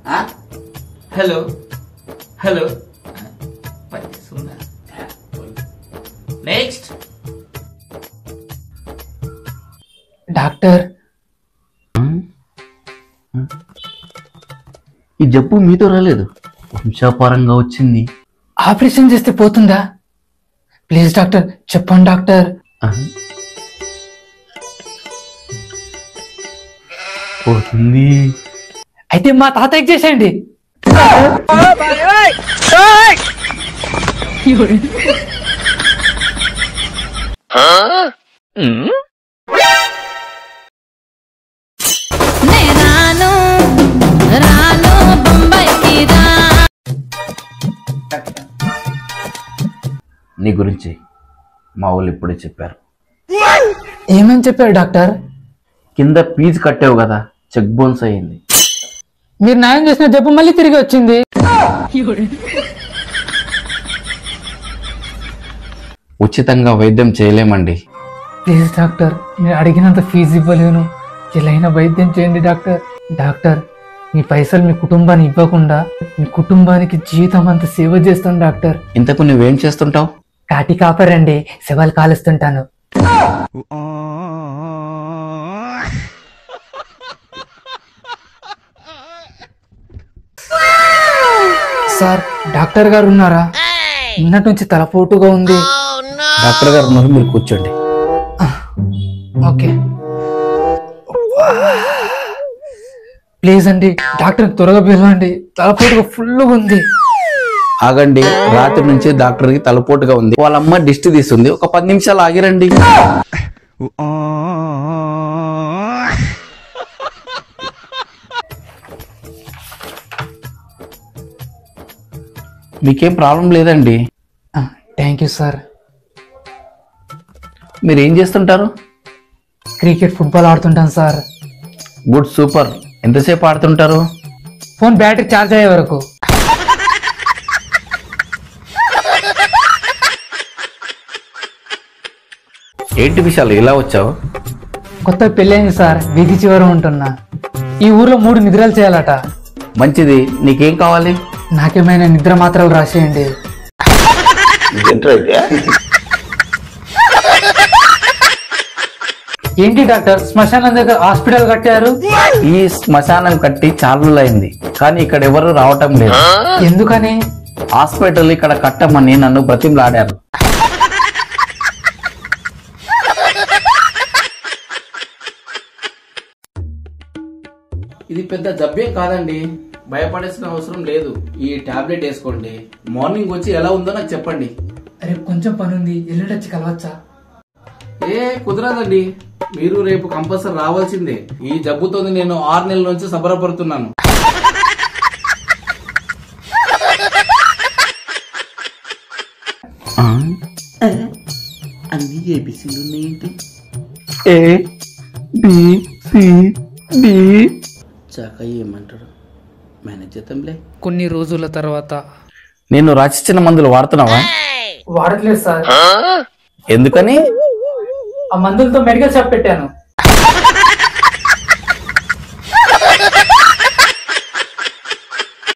Hello hello next doctor, ఈ జబ్బు మీతో రాలేదు, వంశాపారంగా వచ్చింది. ఆపరేషన్ చేస్తే పోతుందా? ప్లీజ్ డాక్టర్ చెప్పండి డాక్టర్. పోతుంది. అయితే మా తాతయ్యకి చేసేయండి. నీ గురించి మా వాళ్ళు ఇప్పుడే చెప్పారు. ఏమని చెప్పారు డాక్టర్? కింద ఫీజు కట్టావు కదా, చెక్ బౌన్స్ అయ్యింది. మీరు న్యాయం చేసిన జబ్బు మళ్ళీ తిరిగి వచ్చింది. ఉచితంగా వైద్యం చేయలేమండి. ప్లీజ్ డాక్టర్, మీరు అడిగినంత ఫీజు ఇవ్వలేను, ఎలాగైనా వైద్యం చేయండి డాక్టర్. డాక్టర్, మీ పైసలు మీ కుటుంబాన్ని ఇవ్వకుండా మీ కుటుంబానికి జీవితం అంతా సేవ చేస్తాను డాక్టర్. ఇంతకు నువ్వేం చేస్తుంటావు? కాటి కాపరండి, శవాలు కాలుస్తుంటాను. సార్, డాక్టర్ గారు ఉన్నారా? నిన్నటి నుంచి తలపోటుగా ఉంది. డాక్టర్ గారు ఉన్నారు, మీరు కూర్చోండి. ఓకే. ప్లీజ్ అండి డాక్టర్ త్వరగా పిలవండి, తలపోటుగా ఫుల్గా ఉంది. ఆగండి, రాత్రి నుంచి డాక్టర్ కి తలపోటుగా ఉంది, వాళ్ళ అమ్మ దిష్టి తీస్తుంది, ఒక 10 నిమిషాలు ఆగిరండి. మీకేం ప్రాబ్లం లేదండి. Thank you sir. మీరు ఏం చేస్తుంటారు? క్రికెట్, ఫుట్బాల్ ఆడుతుంటాను సార్. Good, super. ఎంతసేపు ఆడుతుంటారు? ఫోన్ బ్యాటరీ ఛార్జ్ అయ్యే వరకు. ఏంటి విషయాలు ఇలా వచ్చావు? కొత్త పెళ్ళైంది సార్, వీధి చివర ఉంటున్నా. ఈ ఊర్లో 3 నిద్రలు చేయాలట. మంచిది, నీకేం కావాలి? నాకేమైనా నిద్ర మాత్రాలు రాసేయండి. ఏంటి డాక్టర్, శ్మశానం దగ్గర హాస్పిటల్ కట్టారు? ఈ శ్మశానం కట్టి చాలులైంది, కానీ ఇక్కడ ఎవరు రావటం లేదు. ఎందుకని? హాస్పిటల్ ఇక్కడ కట్టమని నన్ను బ్రతిమలాడారు. ఇది పెద్ద జబ్బేం కాదండి, భయపడాల్సిన అవసరం లేదు. ఈ టాబ్లెట్ వేసుకోండి, మార్నింగ్ వచ్చి ఎలా ఉందో నాకు చెప్పండి. రేపు కొంచెం పని ఉంది, ఎల్లుండొచ్చి కలవచ్చా? కుదరదండి, మీరు రేపు కంపల్సరీ రావాల్సిందే. ఈ జబ్బుతో నేను 6 నెలల నుంచి సబరపడుతున్నాను. అన్ని ఏబిసిలు ఉన్నాయేంటి? A B C D. చాక ఏమంటారు, మేనేజ్ చేద్దాంలే. కొన్ని రోజుల తర్వాత. నేను రాసిచ్చిన మందులు వాడుతున్నావా? వాడట్లేదు సార్. ఎందుకని? ఆ మందులతో మెడికల్ షాప్ పెట్టాను.